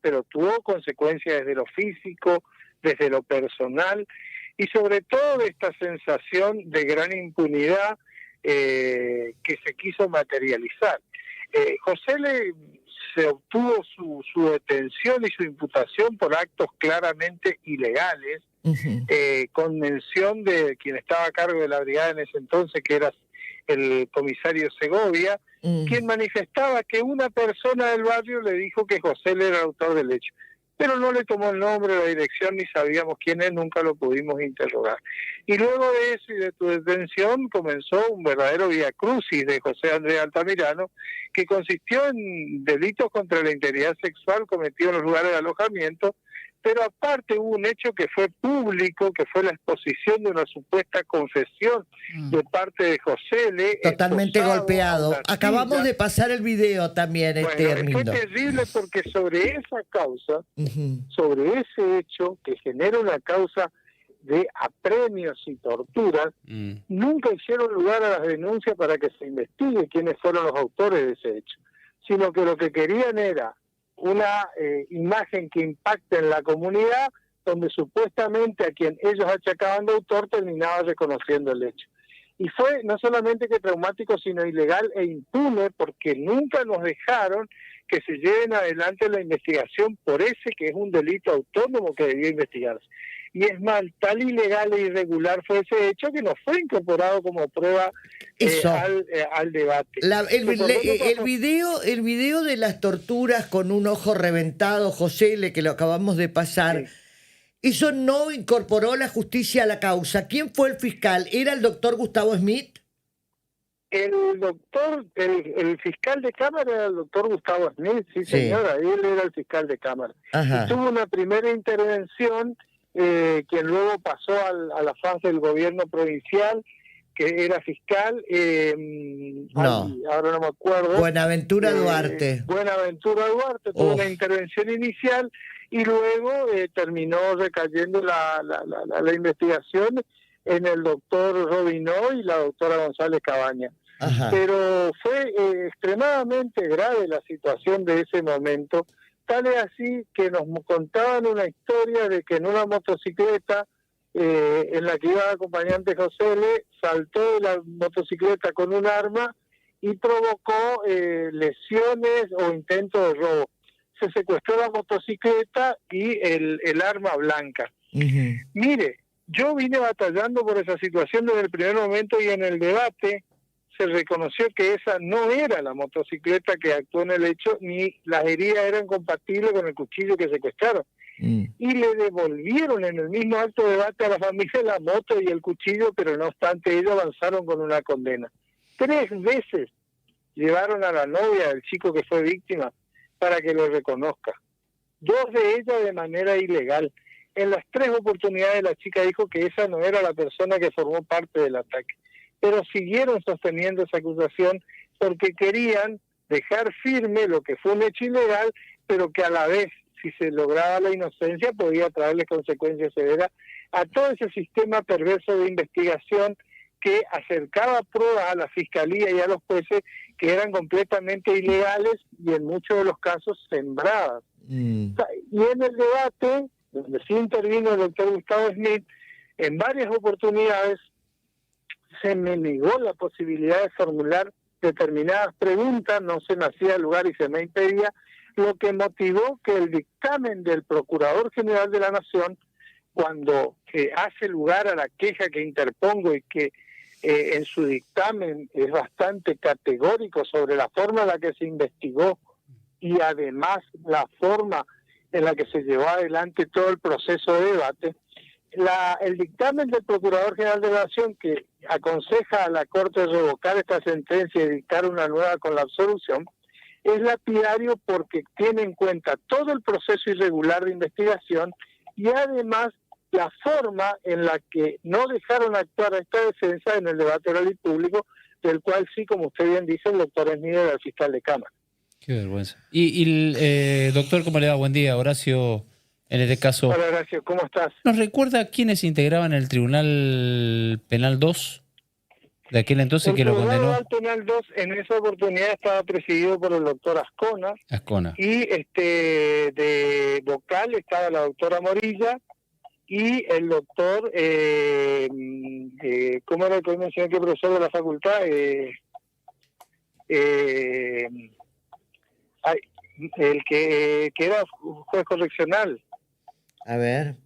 pero tuvo consecuencias desde lo físico, desde lo personal, y sobre todo de esta sensación de gran impunidad que se quiso materializar. José se obtuvo su detención y su imputación por actos claramente ilegales, con mención de quien estaba a cargo de la brigada en ese entonces, que era el comisario Segovia, quien manifestaba que una persona del barrio le dijo que José era el autor del hecho, pero no le tomó el nombre, la dirección, ni sabíamos quién es, nunca lo pudimos interrogar. Y luego de eso y de tu detención comenzó un verdadero viacrucis de José Andrés Altamirano, que consistió en delitos contra la integridad sexual cometidos en los lugares de alojamiento, pero aparte hubo un hecho que fue público, que fue la exposición de una supuesta confesión de parte de José L. Totalmente golpeado. Acabamos de pasar el video también, Fue terrible porque sobre esa causa, sobre ese hecho que genera una causa de apremios y torturas, nunca hicieron lugar a las denuncias para que se investigue quiénes fueron los autores de ese hecho, sino que lo que querían era una imagen que impacte en la comunidad, donde supuestamente a quien ellos achacaban de autor terminaba reconociendo el hecho. Y fue no solamente que traumático, sino ilegal e impune, porque nunca nos dejaron que se lleven adelante la investigación por ese que es un delito autónomo que debía investigarse. Y es más, tal ilegal e irregular fue ese hecho que no fue incorporado como prueba al debate. El video de las torturas con un ojo reventado, José L., que lo acabamos de pasar, eso no incorporó la justicia a la causa. ¿Quién fue el fiscal? ¿Era el doctor Gustavo Smith? El fiscal de Cámara era el doctor Gustavo Smith, sí señora, él era el fiscal de Cámara. Y tuvo una primera intervención que luego pasó a la fase del gobierno provincial, que era fiscal, ahora no me acuerdo. Buenaventura Duarte. Buenaventura Duarte tuvo una intervención inicial y luego terminó recayendo la investigación en el doctor Robinó y la doctora González Cabaña. Pero fue extremadamente grave la situación de ese momento. Tal es así que nos contaban una historia de que en una motocicleta en la que iba el acompañante José L., saltó de la motocicleta con un arma y provocó lesiones o intentos de robo. Se secuestró la motocicleta y el arma blanca. Mire, yo vine batallando por esa situación desde el primer momento y en el debate se reconoció que esa no era la motocicleta que actuó en el hecho, ni las heridas eran compatibles con el cuchillo que secuestraron. Y le devolvieron en el mismo acto de debate a la familia la moto y el cuchillo, pero no obstante ellos avanzaron con una condena. 3 veces llevaron a la novia del chico que fue víctima para que lo reconozca. 2 de ellas de manera ilegal. En las 3 oportunidades la chica dijo que esa no era la persona que formó parte del ataque. Pero siguieron sosteniendo esa acusación porque querían dejar firme lo que fue un hecho ilegal, pero que a la vez, si se lograba la inocencia, podía traerle consecuencias severas a todo ese sistema perverso de investigación que acercaba pruebas a la fiscalía y a los jueces que eran completamente ilegales y en muchos de los casos sembradas. Y en el debate, donde sí intervino el doctor Gustavo Smith, en varias oportunidades se me negó la posibilidad de formular determinadas preguntas, no se me hacía lugar y se me impedía, lo que motivó que el dictamen del Procurador General de la Nación, cuando hace lugar a la queja que interpongo y que en su dictamen es bastante categórico sobre la forma en la que se investigó y además la forma en la que se llevó adelante todo el proceso de debate, el dictamen del Procurador General de la Nación que aconseja a la Corte revocar esta sentencia y dictar una nueva con la absolución, es lapidario porque tiene en cuenta todo el proceso irregular de investigación y además la forma en la que no dejaron actuar a esta defensa en el debate oral y público, del cual sí, como usted bien dice, el doctor Smith era el fiscal de Cámara. Qué vergüenza. Doctor, ¿cómo le va? Buen día, Horacio. En este caso, hola Horacio, ¿cómo estás? ¿Nos recuerda quiénes integraban el Tribunal Penal 2 de aquel entonces que lo condenó? El Tribunal Penal 2 en esa oportunidad estaba presidido por el doctor Ascona. Ascona. Y de vocal estaba la doctora Morilla y el doctor, ¿cómo era el que mencioné que profesor de la facultad? El que era juez correccional. A ver.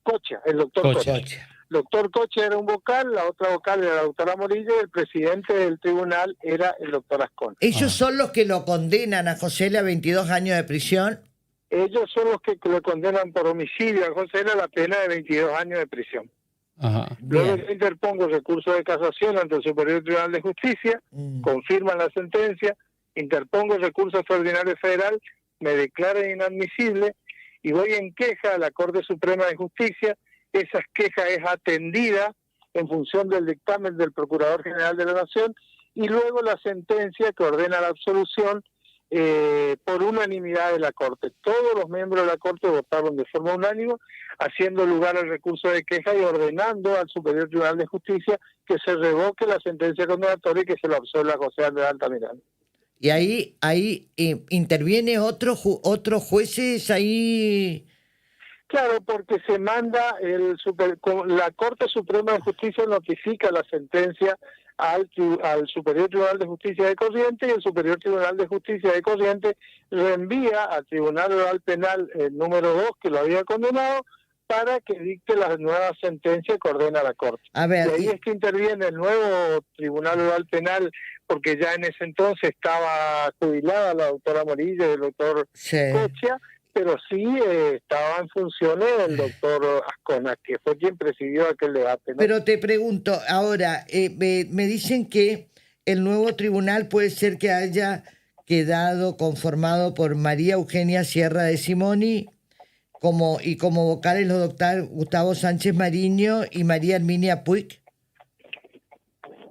Cocha, el doctor Cocha. Doctor Cocha era un vocal, la otra vocal era la doctora Morilla y el presidente del tribunal era el doctor Ascona. ¿Ellos son los que lo condenan a José L. a 22 años de prisión? Ellos son los que lo condenan por homicidio a José L. a la pena de 22 años de prisión. Ajá. Luego yo interpongo recurso de casación ante el Superior Tribunal de Justicia, confirman la sentencia, interpongo el recurso extraordinario federal, me declaran inadmisible y voy en queja a la Corte Suprema de Justicia. Esa queja es atendida en función del dictamen del Procurador General de la Nación y luego la sentencia que ordena la absolución por unanimidad de la Corte. Todos los miembros de la Corte votaron de forma unánime, haciendo lugar al recurso de queja y ordenando al Superior Tribunal de Justicia que se revoque la sentencia condenatoria y que se lo absuelva a José Andrés Altamirano. Y ahí interviene otros jueces ahí. Claro, porque se manda la Corte Suprema de Justicia notifica la sentencia al Superior Tribunal de Justicia de Corrientes y el Superior Tribunal de Justicia de Corrientes reenvía al Tribunal Oral Penal número 2 que lo había condenado para que dicte la nueva sentencia que ordena la Corte. A ver, y ahí es que interviene el nuevo Tribunal Oral Penal, porque ya en ese entonces estaba jubilada la doctora Morilla y el doctor Cocha, pero sí estaba en funciones el doctor Ascona, que fue quien presidió aquel debate, ¿no? Pero te pregunto, ahora, me dicen que el nuevo tribunal puede ser que haya quedado conformado por María Eugenia Sierra de Simoni como vocales los doctores Gustavo Sánchez Mariño y María Herminia Puig.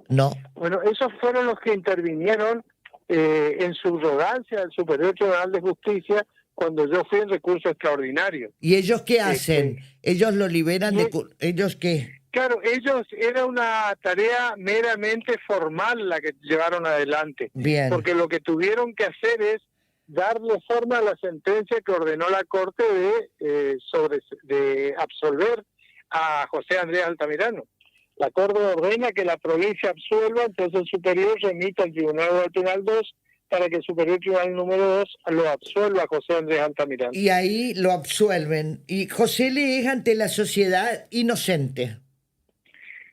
No. Bueno, esos fueron los que intervinieron en subrogancia del Superior Tribunal de Justicia cuando yo fui en recurso extraordinario. ¿Y ellos qué hacen? ¿Ellos lo liberan de... ¿Ellos qué? Claro, ellos, era una tarea meramente formal la que llevaron adelante. Bien. Porque lo que tuvieron que hacer es darle forma a la sentencia que ordenó la Corte de absolver a José Andrés Altamirano. La Corte ordena que la provincia absuelva, entonces el superior remite al Tribunal Oral Penal 2 para que el Superior Tribunal número 2 lo absuelva a José Andrés Altamirano. Y ahí lo absuelven. Y José le es ante la sociedad inocente.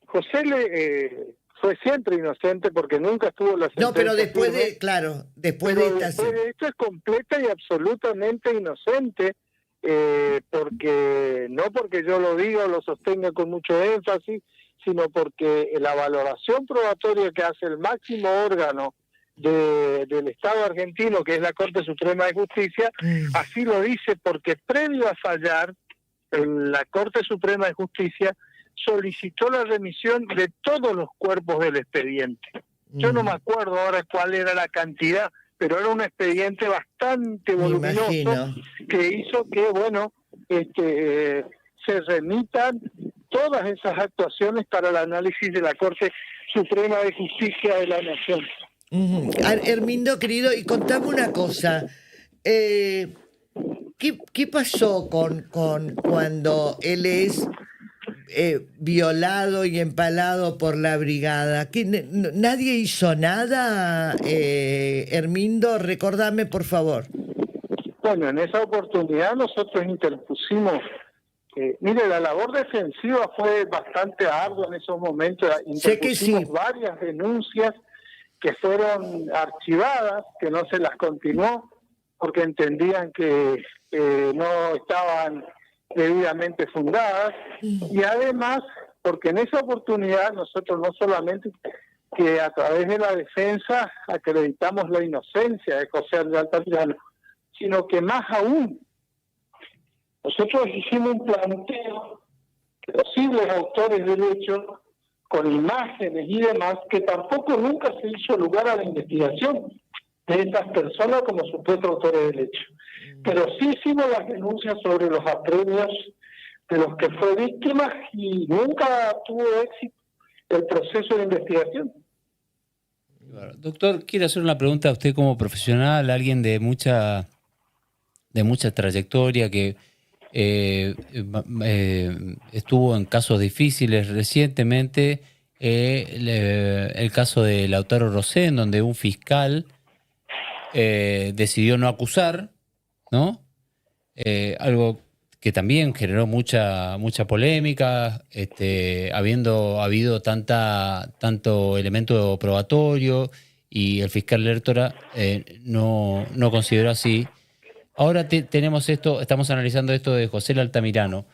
José fue siempre inocente porque nunca estuvo la sentencia. No, pero después firme, después de esto es completa y absolutamente inocente, porque no porque yo lo diga o lo sostenga con mucho énfasis, sino porque la valoración probatoria que hace el máximo órgano del Estado argentino, que es la Corte Suprema de Justicia, así lo dice, porque previo a fallar, la Corte Suprema de Justicia solicitó la remisión de todos los cuerpos del expediente. Yo no me acuerdo ahora cuál era la cantidad, pero era un expediente bastante voluminoso que hizo que, bueno, se remitan todas esas actuaciones para el análisis de la Corte Suprema de Justicia de la Nación. Hermindo, querido, y contame una cosa. ¿Qué pasó con cuando él es violado y empalado por la brigada? ¿Nadie hizo nada, Hermindo? Recordame, por favor. Bueno, en esa oportunidad nosotros interpusimos... mire, la labor defensiva fue bastante ardua en esos momentos. Sé que sí. Varias denuncias que fueron archivadas, que no se las continuó, porque entendían que no estaban debidamente fundadas, y además, porque en esa oportunidad nosotros no solamente que a través de la defensa acreditamos la inocencia de José Andrés Altamirano, sino que más aún, nosotros hicimos un planteo de posibles autores del hecho con imágenes y demás, que tampoco nunca se hizo lugar a la investigación de estas personas como supuestos autores del hecho. Pero sí hicimos las denuncias sobre los apremios de los que fue víctima y nunca tuvo éxito el proceso de investigación. Doctor, quiero hacer una pregunta a usted como profesional, alguien de mucha de mucha trayectoria, que estuvo en casos difíciles recientemente, el caso de Lautaro Rosén, donde un fiscal decidió no acusar, ¿no? Algo que también generó mucha polémica, habiendo habido tanto elemento probatorio, y el fiscal Lertora no consideró así. Ahora tenemos esto, estamos analizando esto de José Altamirano.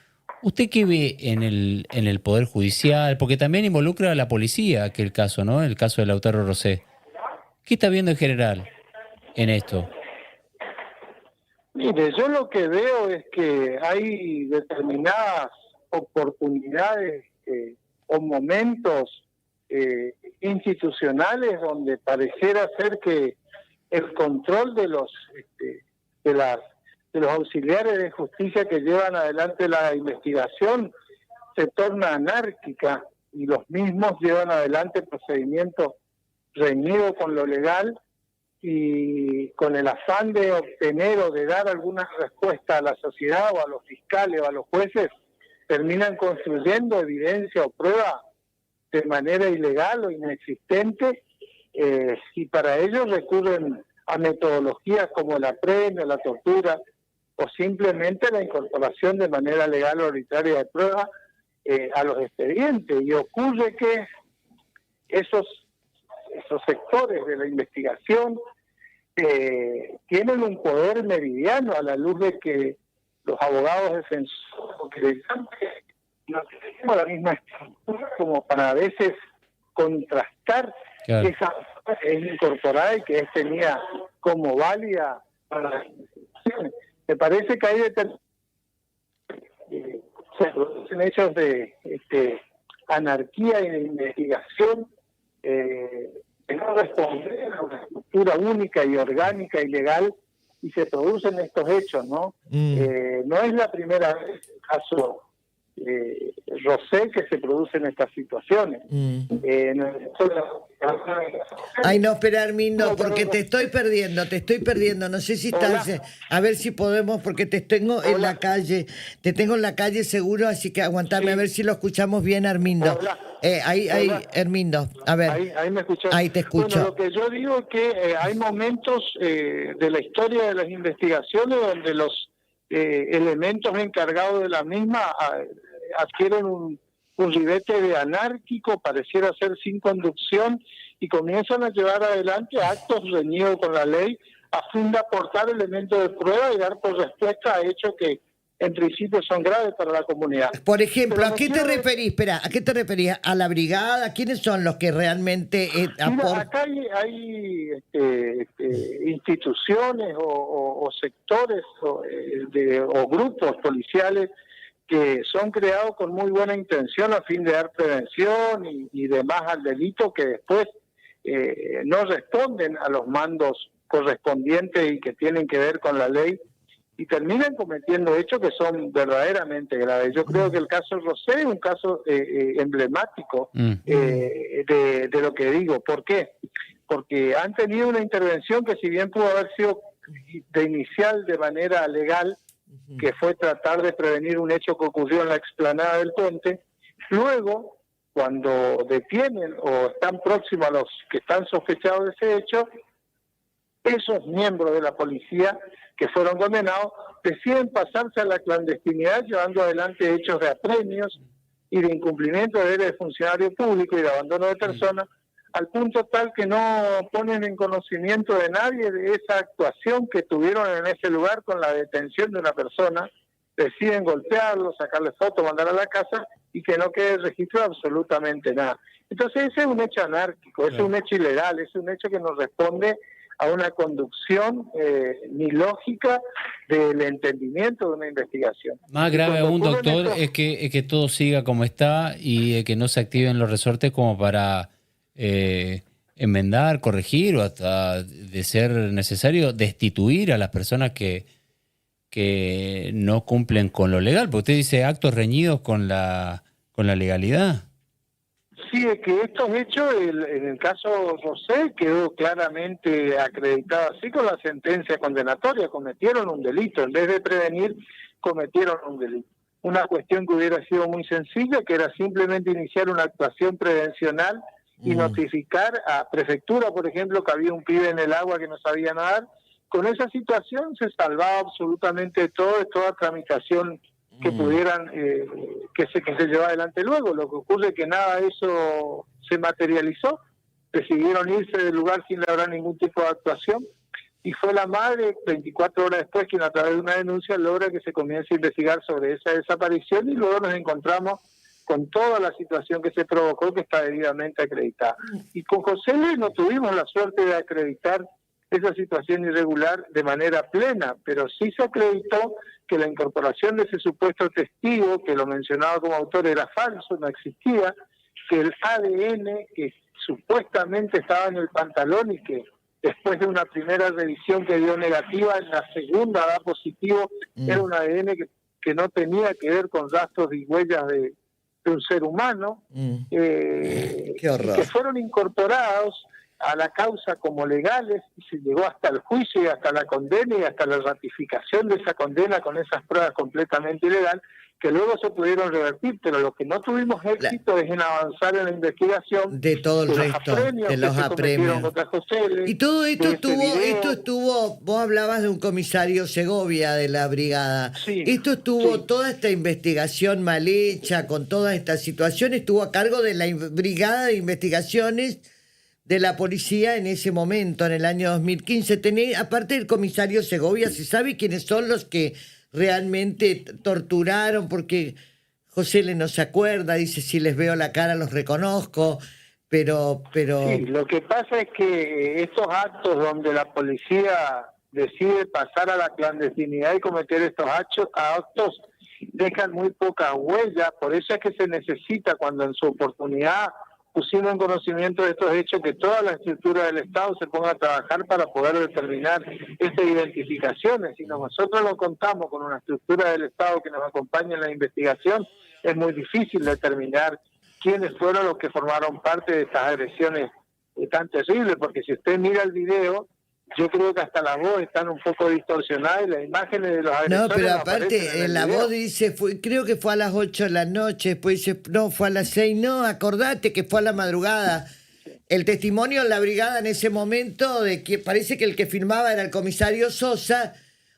¿Usted qué ve en el Poder Judicial? Porque también involucra a la policía aquel caso, ¿no? El caso de Lautaro Rosé. ¿Qué está viendo en general en esto? Mire, yo lo que veo es que hay determinadas oportunidades o momentos institucionales donde pareciera ser que el control de los de los auxiliares de justicia que llevan adelante la investigación se torna anárquica, y los mismos llevan adelante procedimientos reñidos con lo legal, y con el afán de obtener o de dar alguna respuesta a la sociedad o a los fiscales o a los jueces, terminan construyendo evidencia o prueba de manera ilegal o inexistente, y para ello recurren a metodologías como el apremio, la tortura, o simplemente la incorporación de manera legal o arbitraria de pruebas a los expedientes. Y ocurre que esos sectores de la investigación tienen un poder meridiano, a la luz de que los abogados defensores no tenemos la misma estructura como para a veces contrastar esa incorporada y que es tenida como válida para las investigaciones. Me parece que hay se producen hechos de anarquía y de investigación que no responden a una estructura única y orgánica y legal, y se producen estos hechos, ¿no? No es la primera vez el caso Rosé que se producen estas situaciones. Ay, no, espera, Armindo, porque te estoy perdiendo, no sé si estás, a ver si podemos, porque te tengo en la calle, seguro, así que aguantame, sí. A ver si lo escuchamos bien, Armindo. Ahí, Armindo, a ver. Ahí me escuchas. Ahí te escucho. Bueno, lo que yo digo es que hay momentos de la historia de las investigaciones donde los elementos encargados de la misma adquieren un ribete de anárquico, pareciera ser sin conducción, y comienzan a llevar adelante actos reñidos con la ley a fin de aportar elementos de prueba y dar por respuesta a hechos que en principio son graves para la comunidad. Por ejemplo, ¿a qué te referís? Espera, ¿a qué te referías? ¿A la brigada? ¿Quiénes son los que realmente aportan? Acá hay instituciones o sectores o grupos policiales que son creados con muy buena intención a fin de dar prevención y demás al delito, que después no responden a los mandos correspondientes y que tienen que ver con la ley, y terminan cometiendo hechos que son verdaderamente graves. Yo creo que el caso Rosé es un caso emblemático de lo que digo. ¿Por qué? Porque han tenido una intervención que, si bien pudo haber sido de inicial de manera legal, que fue tratar de prevenir un hecho que ocurrió en la explanada del puente, luego, cuando detienen o están próximos a los que están sospechados de ese hecho, esos miembros de la policía que fueron condenados deciden pasarse a la clandestinidad, llevando adelante hechos de apremios y de incumplimiento de deberes de funcionario público y de abandono de personas, al punto tal que no ponen en conocimiento de nadie de esa actuación que tuvieron en ese lugar con la detención de una persona. Deciden golpearlo, sacarle fotos, mandar a la casa, y que no quede registro absolutamente nada. Entonces ese es un hecho anárquico, ese es un hecho ilegal, es un hecho que no responde a una conducción ni lógica del entendimiento de una investigación. Más grave aún, doctor, es que todo siga como está y que no se activen los resortes como para enmendar, corregir, o hasta, de ser necesario, destituir a las personas que no cumplen con lo legal. Porque usted dice actos reñidos con la legalidad. Sí, es que estos hechos, en el caso Rosell, quedó claramente acreditado así con la sentencia condenatoria. Cometieron un delito, en vez de prevenir, cometieron un delito. Una cuestión que hubiera sido muy sencilla, que era simplemente iniciar una actuación prevencional y notificar a prefectura, por ejemplo, que había un pibe en el agua que no sabía nadar. Con esa situación se salvaba absolutamente todo, de toda tramitación que pudieran, que se lleva adelante luego. Lo que ocurre es que nada de eso se materializó, decidieron irse del lugar sin lograr ningún tipo de actuación, y fue la madre, 24 horas después, quien a través de una denuncia logra que se comience a investigar sobre esa desaparición, y luego nos encontramos con toda la situación que se provocó, que está debidamente acreditada. Y con José Luis no tuvimos la suerte de acreditar esa situación irregular de manera plena, pero sí se acreditó que la incorporación de ese supuesto testigo, que lo mencionaba como autor, era falso, no existía, que el ADN que supuestamente estaba en el pantalón y que después de una primera revisión que dio negativa, en la segunda da positivo, era un ADN que no tenía que ver con rastros y huellas de un ser humano, Qué horror. que fueron incorporados a la causa como legales, y se llegó hasta el juicio y hasta la condena y hasta la ratificación de esa condena con esas pruebas completamente ilegales, que luego se pudieron revertir, pero lo que no tuvimos éxito es en avanzar en la investigación de todo el resto, de los apremios. Y todo esto estuvo, vos hablabas de un comisario Segovia de la brigada. Sí, esto estuvo, sí. Toda esta investigación mal hecha, con toda esta situación, estuvo a cargo de la brigada de investigaciones de la policía en ese momento, en el año 2015. Aparte del comisario Segovia, ¿se sabe quiénes son los que realmente torturaron? Porque José no se acuerda, dice, si les veo la cara los reconozco, pero... Sí, lo que pasa es que estos actos donde la policía decide pasar a la clandestinidad y cometer estos actos dejan muy poca huella, por eso es que se necesita, cuando en su oportunidad pusimos en conocimiento de estos hechos, que toda la estructura del Estado se ponga a trabajar para poder determinar estas identificaciones. Si nosotros no contamos con una estructura del Estado que nos acompañe en la investigación, es muy difícil determinar quiénes fueron los que formaron parte de estas agresiones tan terribles, porque si usted mira el video, yo creo que hasta las voces están un poco distorsionadas y las imágenes de los agresores... No, pero aparte, la voz dice, creo que fue a las 8 de la noche, después dice, no, fue a las 6, no, acordate que fue a la madrugada. El testimonio en la brigada en ese momento, de que parece que el que filmaba era el comisario Sosa,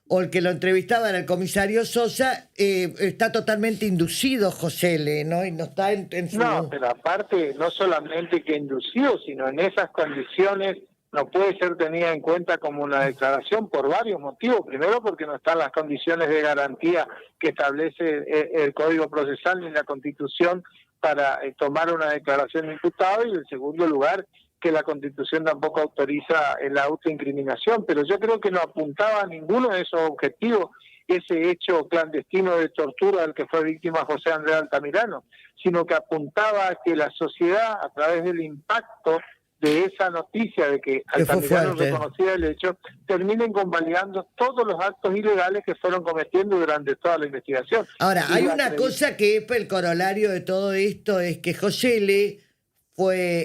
o el que lo entrevistaba era el comisario Sosa, está totalmente inducido José L., ¿no? Y no está en su... No, pero aparte, no solamente que inducido, sino en esas condiciones no puede ser tenida en cuenta como una declaración por varios motivos. Primero, porque no están las condiciones de garantía que establece el Código Procesal ni la Constitución para tomar una declaración de imputado, y en segundo lugar, que la Constitución tampoco autoriza la autoincriminación. Pero yo creo que no apuntaba a ninguno de esos objetivos ese hecho clandestino de tortura del que fue víctima José Andrés Altamirano, sino que apuntaba a que la sociedad, a través del impacto de esa noticia de que Altamirano reconocía el hecho, terminen convalidando todos los actos ilegales que fueron cometiendo durante toda la investigación. Ahora, hay una cosa que es el corolario de todo esto, es que José L.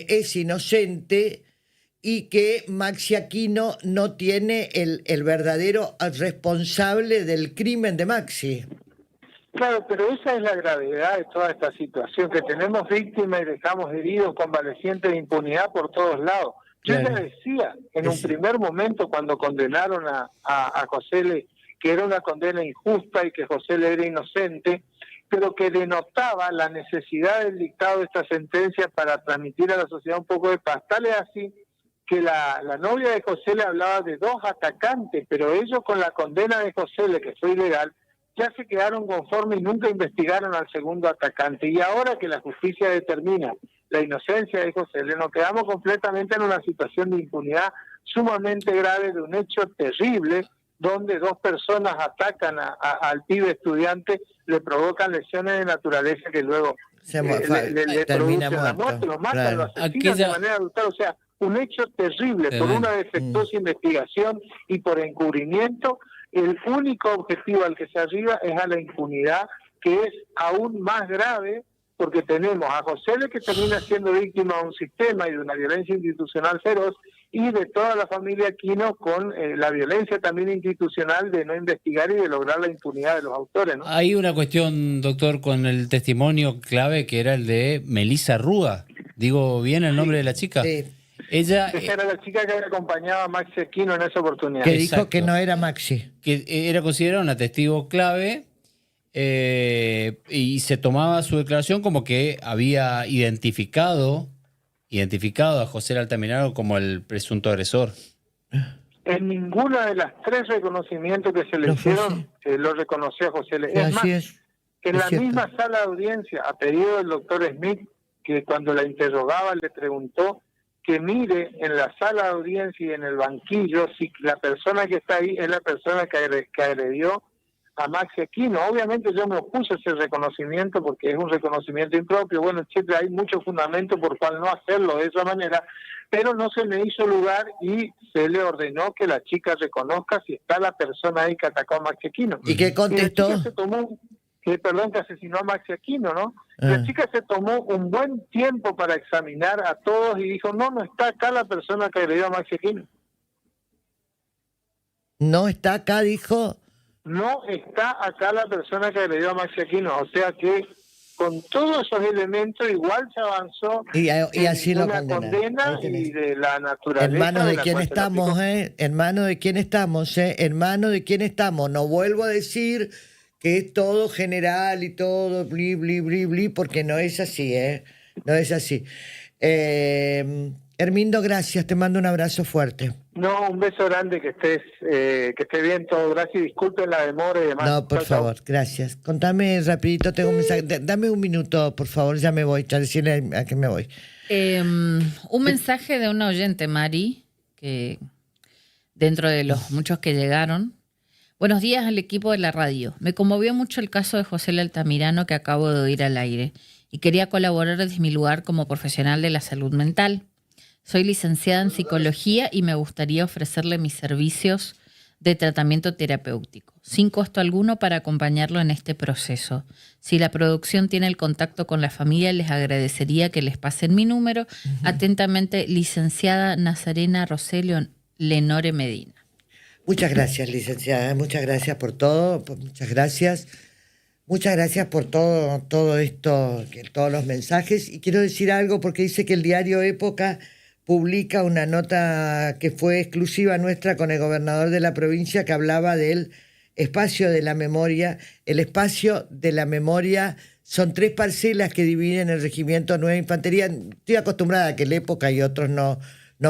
es inocente y que Maxi Aquino no tiene el verdadero responsable del crimen de Maxi. Claro, pero esa es la gravedad de toda esta situación, que tenemos víctimas y dejamos heridos, convalecientes de impunidad por todos lados. Yo ya decía en un primer momento, cuando condenaron a José L., que era una condena injusta y que José L. era inocente, pero que denotaba la necesidad del dictado de esta sentencia para transmitir a la sociedad un poco de paz. Tal es así que la novia de José L. hablaba de 2 atacantes, pero ellos, con la condena de José L., que fue ilegal, ya se quedaron conformes y nunca investigaron al segundo atacante. Y ahora que la justicia determina la inocencia de José L., nos quedamos completamente en una situación de impunidad sumamente grave, de un hecho terrible, donde 2 personas atacan al pibe estudiante, le provocan lesiones de naturaleza que luego le termina producen la muerte, lo matan, claro. lo asesinan de manera brutal. O sea, un hecho terrible por una defectuosa investigación y por encubrimiento. El único objetivo al que se arriba es a la impunidad, que es aún más grave porque tenemos a José L., que termina siendo víctima de un sistema y de una violencia institucional feroz, y de toda la familia Aquino con la violencia también institucional de no investigar y de lograr la impunidad de los autores, ¿no? Hay una cuestión, doctor, con el testimonio clave que era el de Melissa Rúa. ¿Digo bien el nombre de la chica? Sí. Esa era la chica que acompañaba a Maxi Aquino en esa oportunidad. Que dijo que no era Maxi. Que era considerada una testigo clave y se tomaba su declaración como que había identificado a José Altamirano como el presunto agresor. En ninguna de las 3 reconocimientos que se le hicieron lo reconoció a José L. Es más, en la misma sala de audiencia, a pedido del doctor Smith, que cuando la interrogaba le preguntó que mire en la sala de audiencia y en el banquillo si la persona que está ahí es la persona que agredió a Maxi Aquino. Obviamente yo me opuse a ese reconocimiento porque es un reconocimiento impropio. Bueno, siempre hay mucho fundamento por cual no hacerlo de esa manera, pero no se me hizo lugar y se le ordenó que la chica reconozca si está la persona ahí que atacó a Maxi Aquino. ¿Y qué contestó? Y la chica se tomó, que asesinó a Maxi Aquino, ¿no? La chica se tomó un buen tiempo para examinar a todos y dijo, no está acá la persona que agredió a Maxi Aquino. No está acá, dijo. No está acá la persona que agredió a Maxi Aquino, o sea que con todos esos elementos igual se avanzó y así en lo una condena y de la naturaleza. Hermano, ¿de quién estamos, Hermano, ¿de quién estamos, Hermano, ¿de quién estamos? No vuelvo a decir que es todo general y todo bli, bli, bli, bli, porque no es así, No es así. Hermindo, gracias, te mando un abrazo fuerte. No, un beso grande, que esté bien todo, gracias y disculpen la demora y demás. No, por favor, gracias. Contame rapidito, tengo un mensaje, dame un minuto, por favor, ya me voy, ya decirle a que me voy. Un mensaje de una oyente, Mari, que dentro de los muchos que llegaron. Buenos días al equipo de la radio. Me conmovió mucho el caso de José L. Altamirano que acabo de oír al aire y quería colaborar desde mi lugar como profesional de la salud mental. Soy licenciada en psicología y me gustaría ofrecerle mis servicios de tratamiento terapéutico, sin costo alguno para acompañarlo en este proceso. Si la producción tiene el contacto con la familia, les agradecería que les pasen mi número. Atentamente, licenciada Nazarena Roselio Lenore Medina. Muchas gracias, licenciada, muchas gracias por todo, muchas gracias. Muchas gracias por todo esto, todos los mensajes. Y quiero decir algo porque dice que el diario Época publica una nota que fue exclusiva nuestra con el gobernador de la provincia que hablaba del espacio de la memoria. El espacio de la memoria son 3 parcelas que dividen el Regimiento Nueva Infantería. Estoy acostumbrada a que el Época y otros no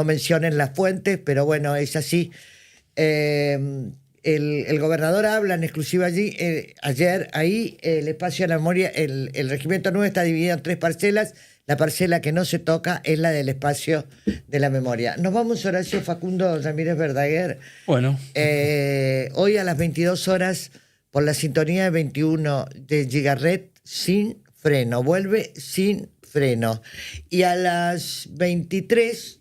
mencionen las fuentes, pero bueno, es así. El gobernador habla en exclusiva allí, ayer, ahí, el espacio de la memoria, el Regimiento Nuevo está dividido en 3 parcelas. La parcela que no se toca es la del espacio de la memoria. Nos vamos, Horacio Facundo Ramírez Verdaguer. Bueno. Hoy a las 22 horas, por la sintonía de 21 de Gigaret, Sin Freno. Vuelve Sin Freno. Y a las 23,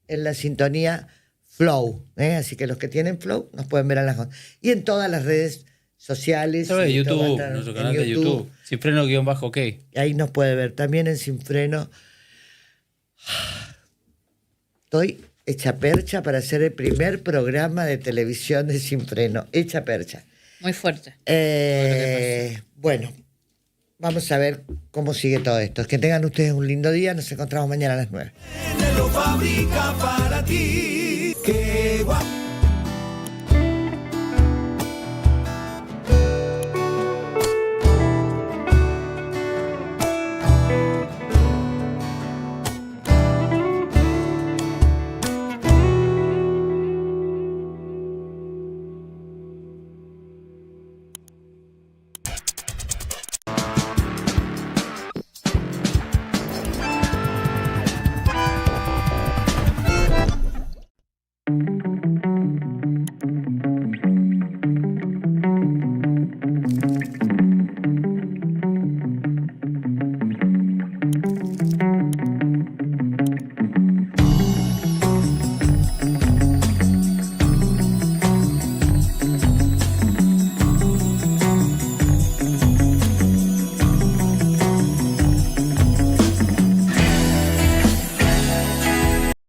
en la sintonía Flow. Así que los que tienen Flow nos pueden ver a las... Y en todas las redes sociales. YouTube, nuestro canal de YouTube. Sin Freno _ok. Ahí nos puede ver. También en Sin Freno. Estoy hecha percha para hacer el primer programa de televisión de Sin Freno. Hecha percha. Muy fuerte. Bueno, vamos a ver cómo sigue todo esto. Que tengan ustedes un lindo día. Nos encontramos mañana a las 9. Lo fabrica para ti. Qué guapo.